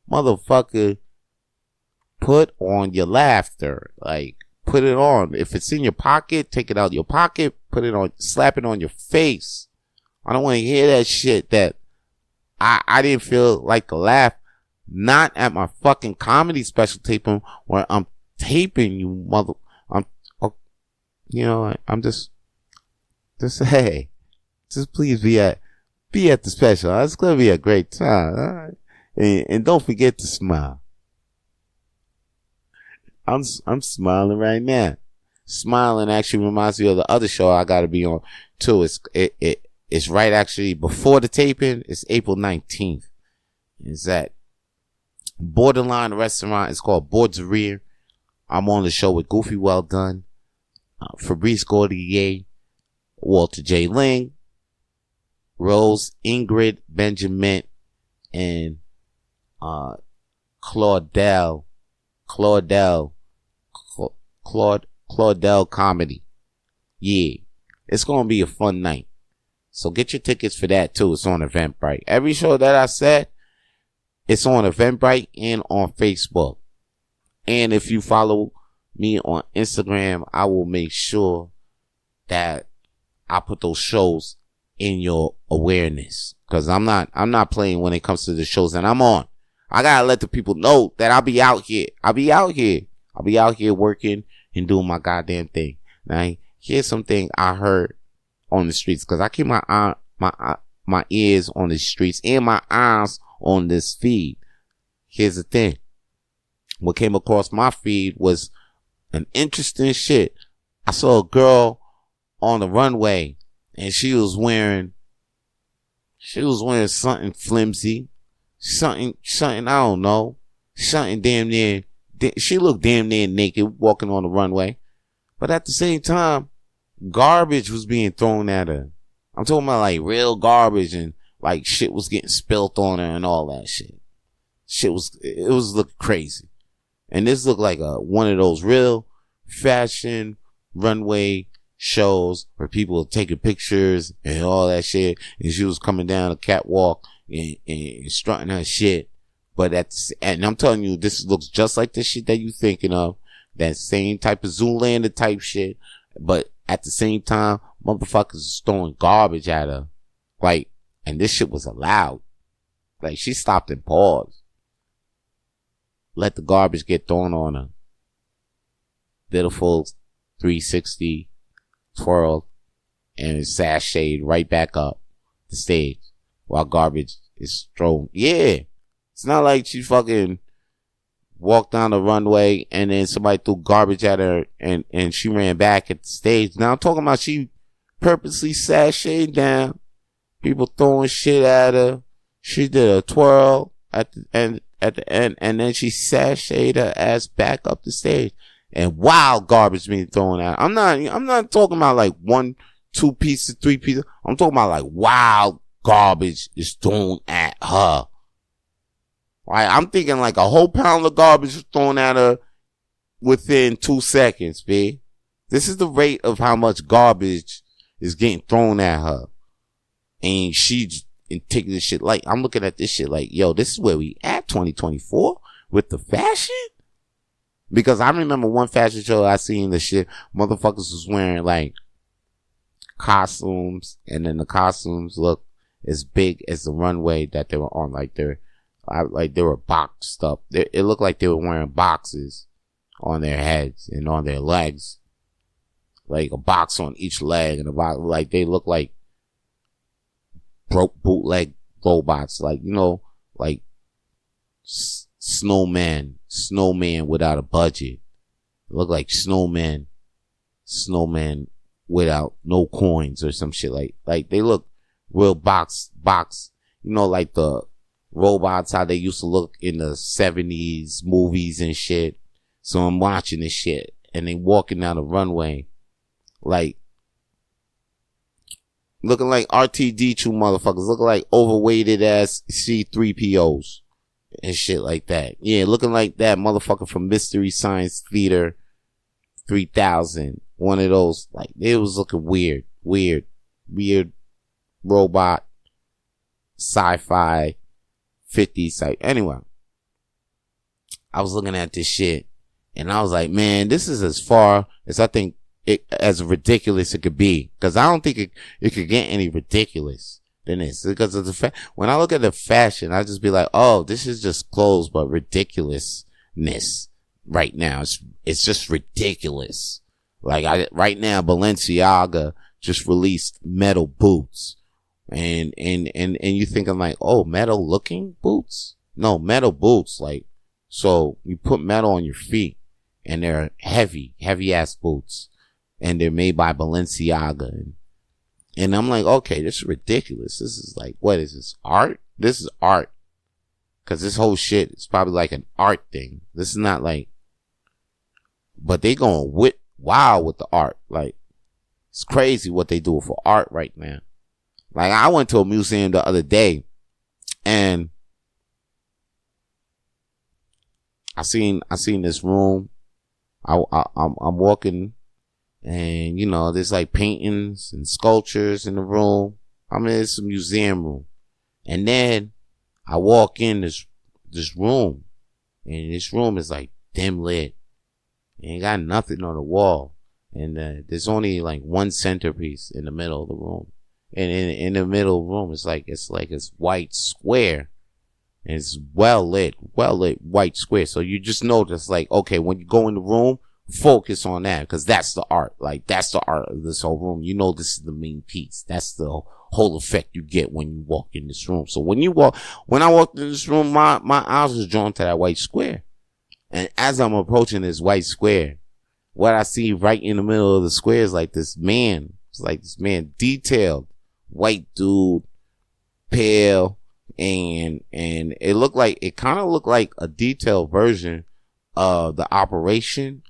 Motherfucker, put on your laughter. Like, put it on. If it's in your pocket, take it out of your pocket, put it on, slap it on your face. I don't want to hear that shit that I didn't feel like to laugh. Not at my fucking comedy special taping where I'm taping you I'm just hey, just please be at the special. It's going to be a great time. All right? And don't forget to smile. I'm smiling right now. Smiling actually reminds me of the other show I got to be on too. It's right actually before the taping. It's April 19th. It's at Borderline Restaurant. It's called Borderie. I'm on the show with Goofy Well Done, Fabrice Gordier, Walter J. Ling, Rose, Ingrid, Benjamin, and Claudel Comedy. Yeah, it's gonna be a fun night. So get your tickets for that too. It's on Eventbrite. Every show that I said, it's on Eventbrite and on Facebook. And if you follow me on Instagram, I will make sure that I put those shows in your awareness. Cause I'm not playing when it comes to the shows that I'm on. I gotta let the people know that I'll be out here. I'll be out here working and doing my goddamn thing. Now, here's something I heard on the streets, cause I keep my ears on the streets and my eyes on this feed. Here's the thing. What came across my feed was an interesting shit. I saw a girl on the runway and she was wearing something flimsy, something, I don't know, something damn near, she looked damn near naked walking on the runway. But at the same time, garbage was being thrown at her. I'm talking about like real garbage, and like shit was getting spilt on her and all that shit. It was looking crazy. And this looked like one of those real fashion runway shows where people are taking pictures and all that shit. And she was coming down a catwalk and strutting her shit. But and I'm telling you, this looks just like the shit that you thinking of. That same type of Zoolander type shit. But at the same time, motherfuckers is throwing garbage at her. Like, and this shit was allowed. Like, she stopped and paused. Let the garbage get thrown on her. Did a full 360 twirl and sashayed right back up the stage while garbage is thrown. Yeah. It's not like she fucking walked down the runway, and then somebody threw garbage at her, and she ran back at the stage. Now I'm talking about she purposely sashayed down. People throwing shit at her. She did a twirl at the end, and then she sashayed her ass back up the stage. And wild garbage being thrown at her. I'm not talking about like 1, 2 pieces, 3 pieces. I'm talking about like wild garbage is thrown at her. Right? I'm thinking like a whole pound of garbage was thrown at her within 2 seconds, B. This is the rate of how much garbage is getting thrown at her. And she's taking this shit like, I'm looking at this shit like, yo, this is where we at 2024 with the fashion? Because I remember one fashion show I seen the shit, motherfuckers was wearing like costumes, and then the costumes look as big as the runway that they were on. Like they were boxed up. It looked like they were wearing boxes on their heads and on their legs. Like a box on each leg, and a box, like they look like broke bootleg robots. Like, you know, like snowman without a budget. Look like snowman without no coins or some shit. Like they look real box, you know, like the robots, how they used to look in the 70s movies and shit. So I'm watching this shit, and they walking down the runway like looking like R2-D2 motherfuckers, looking like overweighted ass C3POs and shit like that. Yeah, looking like that motherfucker from Mystery Science Theater 3000. One of those, like, it was looking weird robot, sci-fi, 50s type. Anyway, I was looking at this shit, and I was like, man, this is as far as I think as ridiculous it could be. Because I don't think it could get any ridiculous than this. Because of the when I look at the fashion, I just be like, oh, this is just clothes, but ridiculousness right now. It's just ridiculous. Like right now, Balenciaga just released metal boots. And you thinking like, oh, metal looking boots? No, metal boots. Like, so you put metal on your feet, and they're heavy ass boots, and they're made by Balenciaga. And I'm like, okay, this is ridiculous. This is like, what is this? Art? This is art. Cause this whole shit is probably like an art thing. This is not like, but they going wild with the art. Like, it's crazy what they do for art right now. Like, I went to a museum the other day, and I seen this room. I'm walking, and you know, there's like paintings and sculptures in the room. I mean, it's a museum room. And then I walk in this room, and this room is like dim lit. Ain't got nothing on the wall, and there's only like one centerpiece in the middle of the room. And in the middle of the room, it's white square. And it's well lit white square. So you just notice, like, okay, when you go in the room, focus on that, because that's the art. Like, that's the art of this whole room. You know, this is the main piece. That's the whole effect you get when you walk in this room. So when I walked in this room, my eyes was drawn to that white square. And as I'm approaching this white square, what I see right in the middle of the square is like this man. It's like this man, detailed, white dude, pale, and it kind of looked like a detailed version of the Operation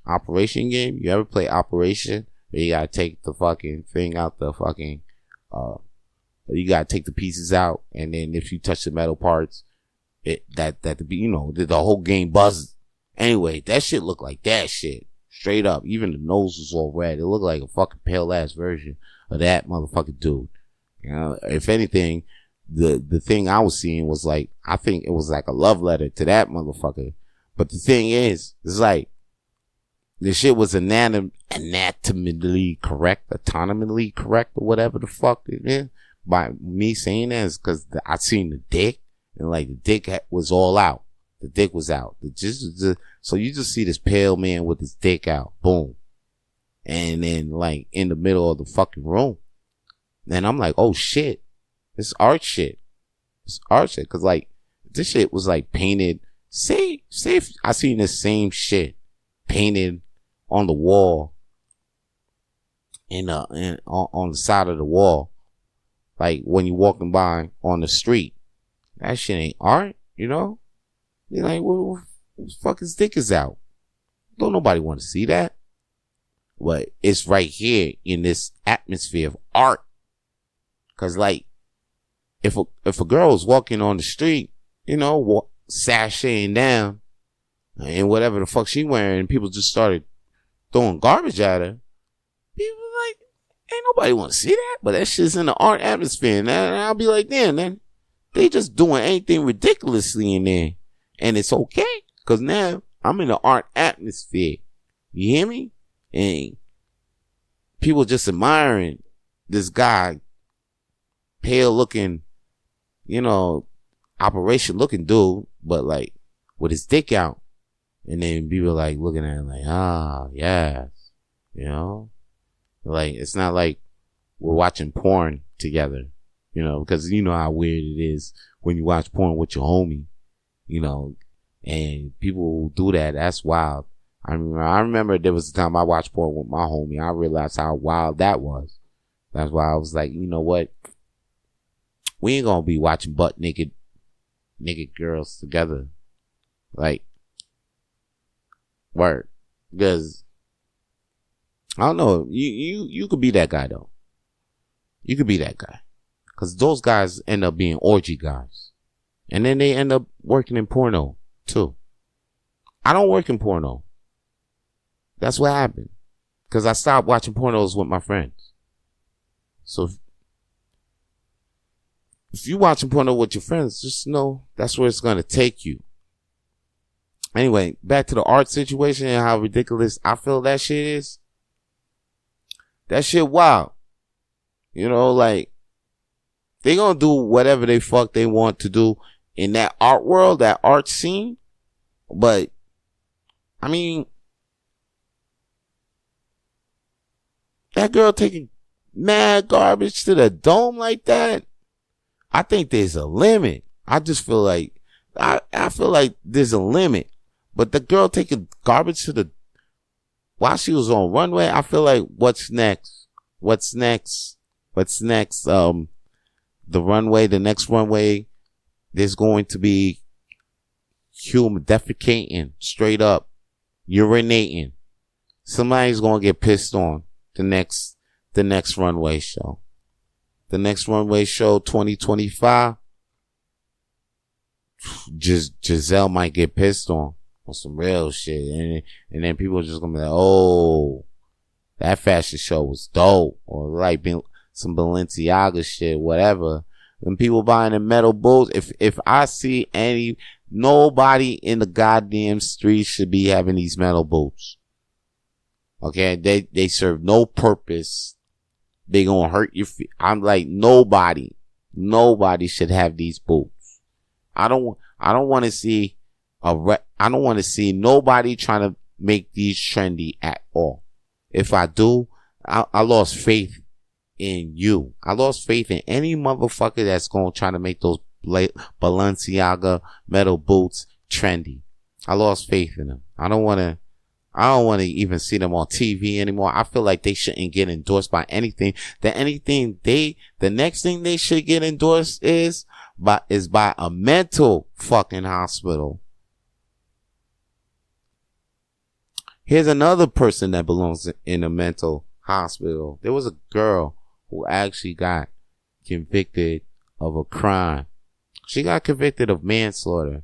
game. You ever play Operation? Where you gotta take the fucking thing out the fucking, you gotta take the pieces out, and then if you touch the metal parts, the whole game buzzes. Anyway, that shit looked like that shit. Straight up. Even the nose was all red. It looked like a fucking pale ass version of that motherfucking dude. You know, if anything, the thing I was seeing was like, I think it was like a love letter to that motherfucker. But the thing is, it's like, the shit was anatomically correct, or whatever the fuck it is. By me saying that is because I seen the dick, and like the dick was all out. The dick was out. So you just see this pale man with his dick out. Boom. And then like in the middle of the fucking room. And I'm like, oh shit. It's art shit. It's art shit. Cause like this shit was like painted say if I seen the same shit painted on the wall on the side of the wall, like when you walking by on the street. That shit ain't art, you know? You're like, what the fuck his dick is out? Don't nobody want to see that. But it's right here in this atmosphere of art. Cause like, if a girl was walking on the street, you know, sashaying down and whatever the fuck she wearing, and people just started throwing garbage at her, people like, ain't nobody want to see that. But that shit's in the art atmosphere. And I'll be like, damn, then they just doing anything ridiculously in there. And it's okay. Cause now I'm in the art atmosphere. You hear me? And people just admiring this guy, pale looking, you know, operation looking dude, but like with his dick out. And then people like looking at him like, yes. You know? Like, it's not like we're watching porn together, you know, because you know how weird it is when you watch porn with your homie, you know, and people do that. That's wild. I remember there was a time I watched porn with my homie. I realized how wild that was. That's why I was like, you know what? We ain't gonna be watching butt naked girls together. Like, word. Because, I don't know, you could be that guy though. You could be that guy. Because those guys end up being orgy guys. And then they end up working in porno too. I don't work in porno. That's what happened. Because I stopped watching pornos with my friends. So if you watching porno with your friends, just know that's where it's going to take you. Anyway, back to the art situation and how ridiculous I feel that shit is. That shit wild. You know, like, they gonna do whatever they fuck they want to do in that art world, that art scene. But, I mean, that girl taking mad garbage to the dome like that, I think there's a limit. I just feel like, I feel like there's a limit. But the girl taking garbage to while she was on runway, I feel like, what's next? The next runway, there's going to be human defecating, straight up, urinating. Somebody's going to get pissed on the next runway show. The next runway show, 2025, Giselle might get pissed on some real shit. And then people are just gonna be like, oh, that fashion show was dope. Or like some Balenciaga shit, whatever. And people buying the metal boots. If I see nobody in the goddamn street should be having these metal boots. Okay, they serve no purpose. They gonna hurt your feet. I'm like, nobody should have these boots. I don't want to see I don't want to see nobody trying to make these trendy at all. If I do, I lost faith in you. I lost faith in any motherfucker that's going to try to make those Balenciaga metal boots trendy. I lost faith in them. I don't want to even see them on TV anymore. I feel like they shouldn't get endorsed by anything. The next thing they should get endorsed is by a mental fucking hospital. Here's another person that belongs in a mental hospital. There was a girl who actually got convicted of a crime. She got convicted of manslaughter.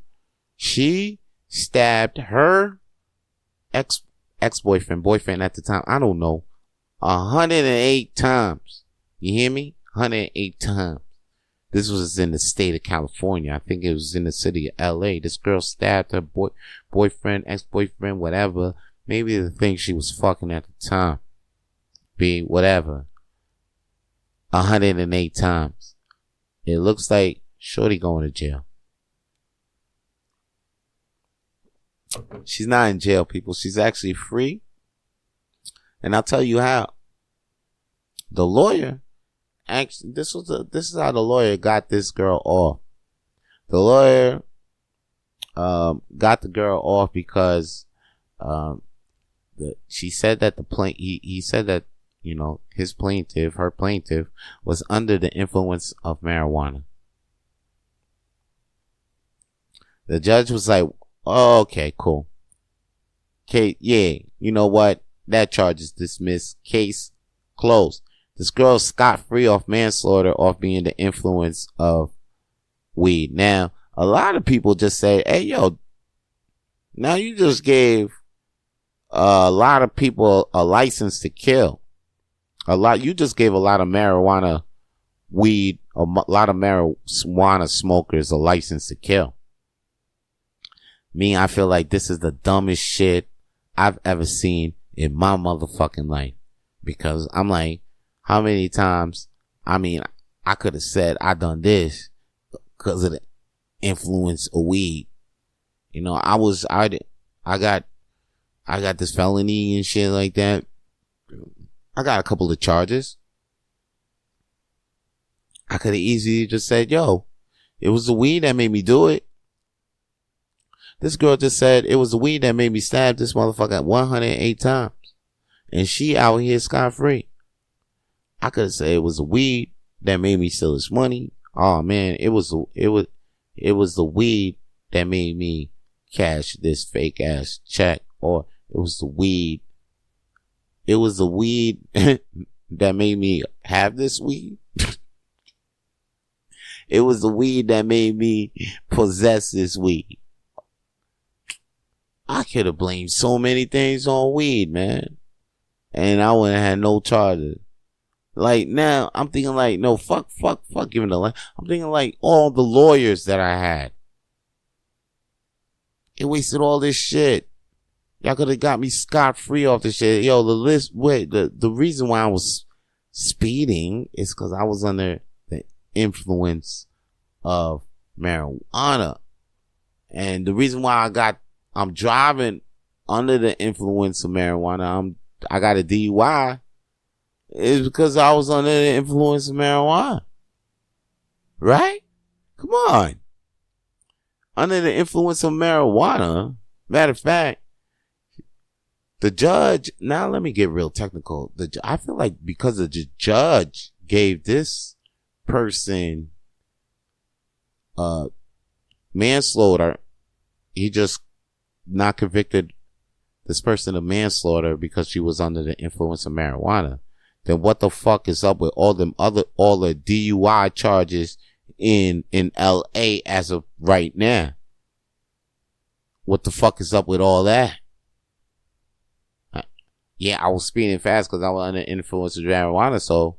She stabbed her boyfriend at the time, I don't know, 108 times. You hear me? 108 times. This was in the state of California. I think it was in the city of LA. This girl stabbed her boyfriend, ex-boyfriend, whatever. Maybe the thing she was fucking at the time. Be whatever. 108 times. It looks like shorty going to jail. She's not in jail, people. She's actually free. And I'll tell you how. The lawyer, actually, this is how the lawyer got this girl off. The lawyer got the girl off because she said that he said that, you know, her plaintiff was under the influence of marijuana. The judge was like, oh, okay, cool. Okay, yeah, you know what? That charge is dismissed. Case closed. This girl's scot-free off manslaughter off being the influence of weed. Now, a lot of people just say, hey, yo, now you just gave a lot of people a license to kill. You just gave a lot of marijuana weed, a lot of marijuana smokers a license to kill. Me, I feel like this is the dumbest shit I've ever seen in my motherfucking life. Because I'm like, how many times, I mean, I could have said I done this because of the influence of weed. You know, I got this felony and shit like that. I got a couple of charges. I could have easily just said, yo, it was the weed that made me do it. This girl just said it was the weed that made me stab this motherfucker 108 times. And she out here scot-free. I could have said it was the weed that made me steal this money. Oh man, it was the weed that made me cash this fake ass check. Or it was the weed that made me have this weed. It was the weed that made me possess this weed. I could have blamed so many things on weed, man. And I wouldn't have had no charges. Like, now, I'm thinking like, no, fuck giving the line. I'm thinking like all the lawyers that I had. It wasted all this shit. Y'all could have got me scot-free off this shit. Yo, the reason why I was speeding is because I was under the influence of marijuana. And the reason why I'm driving under the influence of marijuana, I got a DUI, is because I was under the influence of marijuana. Right? Come on. Under the influence of marijuana, matter of fact, the judge, now let me get real technical. I feel like because the judge gave this person manslaughter, he just not convicted this person of manslaughter because she was under the influence of marijuana. Then what the fuck is up with all the DUI charges in LA as of right now? What the fuck is up with all that? Yeah, I was speeding fast because I was under the influence of marijuana, so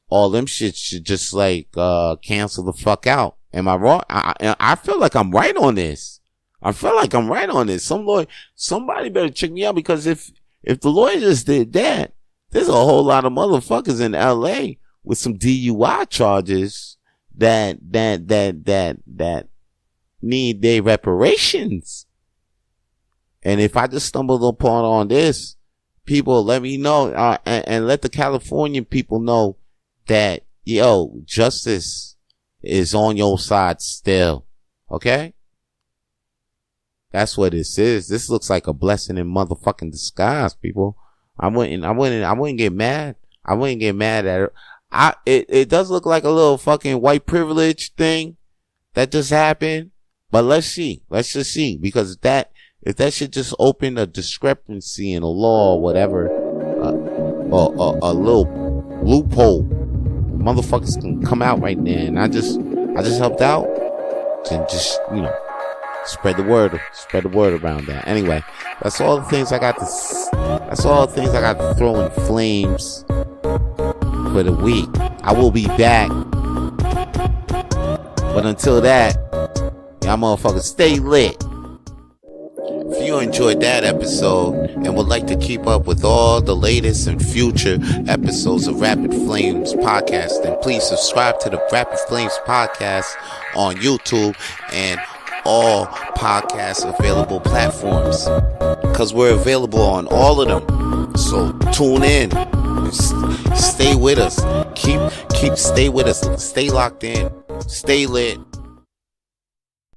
all them shit should just like cancel the fuck out. Am I wrong? I feel like I'm right on this. Somebody better check me out, because if the lawyer just did that, there's a whole lot of motherfuckers in LA with some DUI charges that need their reparations. And if I just stumbled upon on this, people let me know, and let the Californian people know that, yo, justice is on your side still. Okay? That's what this is. This looks like a blessing in motherfucking disguise, people. I wouldn't get mad. I wouldn't get mad at her. It does look like a little fucking white privilege thing that just happened. But let's just see. Because if that should just open a discrepancy in a law or whatever, or a little loophole, motherfuckers can come out right there. And I just helped out and just, you know, spread the word around that. Anyway, that's all the things I got to throw in flames for the week. I will be back. But until that, y'all motherfuckers stay lit. If you enjoyed that episode and would like to keep up with all the latest and future episodes of Rapid Flames Podcast, then please subscribe to the Rapid Flames Podcast on YouTube and all podcast available platforms, because we're available on all of them. So tune in, stay with us, stay with us, stay locked in, stay lit.